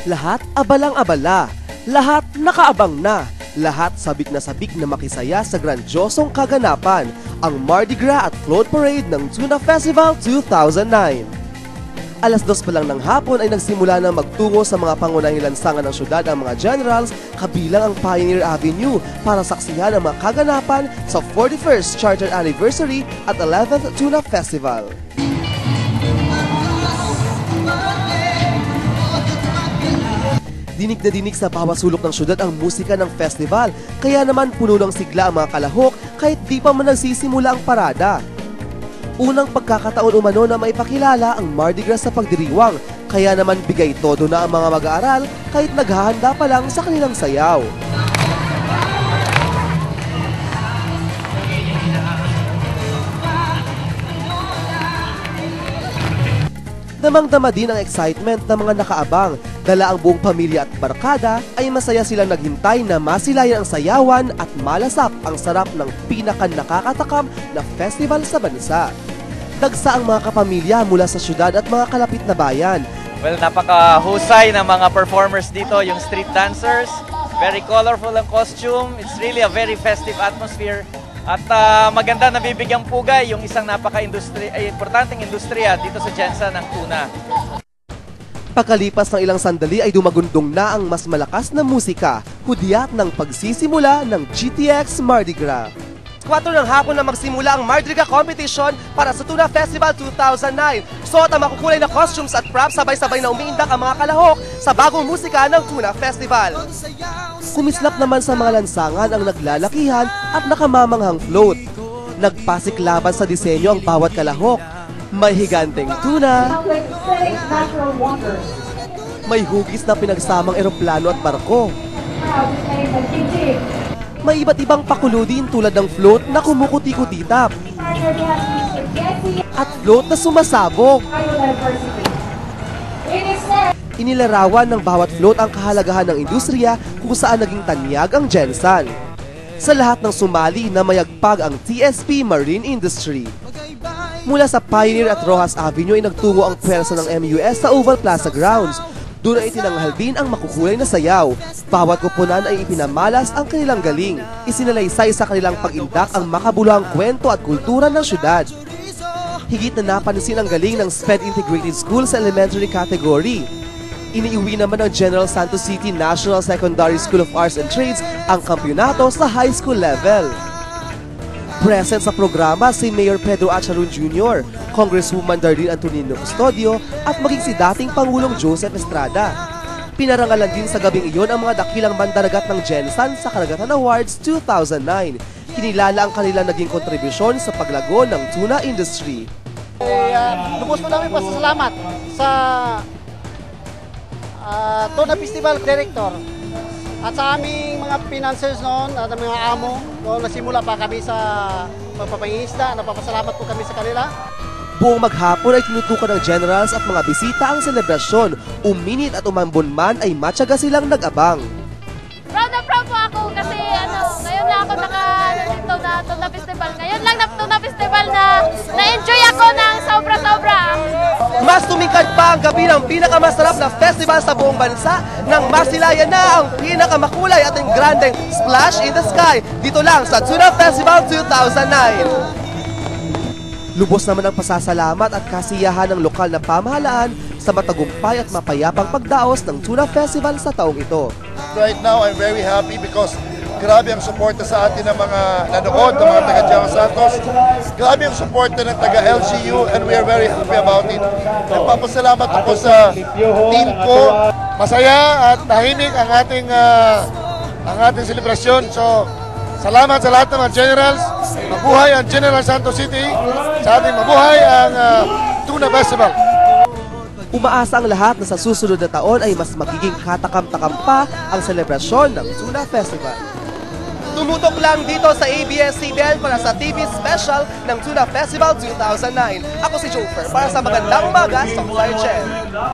Lahat abalang-abala, lahat nakaabang na, lahat sabik na makisaya sa grandiosong kaganapan, ang Mardi Gras at Float Parade ng Tuna Festival 2009. Alas 2 pa lang ng hapon ay nagsimula na magtungo sa mga pangunahing lansangan ng syudad ang mga generals kabilang ang Pioneer Avenue para saksihan ang mga kaganapan sa 41st Charter Anniversary at 11th Tuna Festival. Dinig na dinig sa bawat sulok ng syudad ang musika ng festival, kaya naman puno ng sigla ang mga kalahok kahit di pa man nagsisimula ang parada. Unang pagkakataon umano na maipakilala ang Mardi Gras sa pagdiriwang, kaya naman bigay todo na ang mga mag-aaral kahit naghahanda pa lang sa kanilang sayaw. Damang-dama din ang excitement ng mga nakaabang, dala ang buong pamilya at barkada ay masaya silang naghintay na masilayan ang sayawan at malasap ang sarap ng pinaka-nakakatakam na festival sa bansa. Dagsa ang mga kapamilya mula sa syudad at mga kalapit na bayan. Well, napakahusay ng mga performers dito, yung street dancers. Very colorful ang costume. It's really a very festive atmosphere. At maganda na bibigyang pugay yung isang importanteng industriya dito sa Jensen ng tuna. Pagkalipas ng ilang sandali ay dumagundong na ang mas malakas na musika, hudyat ng pagsisimula ng GTX Mardi Gras. 4 ng hapon na magsimula ang Mardi Gras competition para sa Tuna Festival 2009. Suot ang makukulay na costumes at props, sabay-sabay na umiindak ang mga kalahok sa bagong musika ng Tuna Festival. Kumislap naman sa mga lansangan ang naglalakihan at nakamamanghang float. Nagpasiklaban sa disenyo ang bawat kalahok. May higanteng tuna, may hugis na pinagsamang eroplano at barko. May iba't ibang pakulo din tulad ng float na kumukuti-kutitap at float na sumasabog. Inilarawan ng bawat float ang kahalagahan ng industriya kung saan naging tanyag ang Jensen. Sa lahat ng sumali na mayagpag ang TSP Marine Industry. Mula sa Pioneer at Rojas Avenue ay nagtungo ang pwersa ng MUS sa Oval Plaza Grounds. Doon ay tinanghal din ang makukulay na sayaw. Bawat kupunan ay ipinamalas ang kanilang galing. Isinalaysay sa kanilang pag-indak ang makabuluhang kwento at kultura ng syudad. Higit na napansin ang galing ng SPED Integrated School sa elementary category. Iniuwi naman ng General Santos City National Secondary School of Arts and Trades ang kampyonato sa high school level. Present sa programa si Mayor Pedro Acharon Jr., Congresswoman Darlene Antonino Custodio at maging si dating Pangulong Joseph Estrada. Pinarangalan din sa gabing iyon ang mga dakilang mandaragat ng Jensen sa Karagatan Awards 2009. Kinilala ang kanilang naging kontribusyon sa paglago ng tuna industry. Lubos po namin pasasalamat sa Tuna Festival Director at sa aming mga financiers noon at mga amo noon nasimula pa kami sa pagpapangingisda. Napapasalamat po kami sa kanila. Buong maghapon ay tinutukan ng generals at mga bisita ang selebrasyon. Uminit at umambon man ay matyaga silang nag-abang. Proud na proud po ako kasi ngayon na ako dito na Tuna Festival. Ngayon lang na Tuna Festival na-enjoy ako ng sobra-sobra. Mas tumingkad pa ang gabi ng pinakamasarap na festival sa buong bansa nang masilayan na ang pinakamakulay at grandeng Splash in the Sky dito lang sa Tuna Festival 2009. Lubos naman ang pasasalamat at kasiyahan ng lokal na pamahalaan sa matagumpay at mapayapang pagdaos ng Tuna Festival sa taong ito. Right now, I'm very happy because grabe ang suporta sa atin ng mga nanood, ng mga taga-General Santos. Grabe ang suporta ng taga-LGU and we are very happy about it. Nagpapasalamat ako sa team ko. Masaya at tahimik ang ating selebrasyon. So, salamat sa lahat ng mga generals. Mabuhay ang General Santos City. Sa ating mabuhay ang Tuna Festival. Umaasa ang lahat na sa susunod na taon ay mas magiging katakam-takam pa ang selebrasyon ng Tuna Festival. Tumutok lang dito sa ABS-CBN para sa TV special ng Tuna Festival 2009. Ako si Jofer para sa Magandang Umaga sa Flyjet.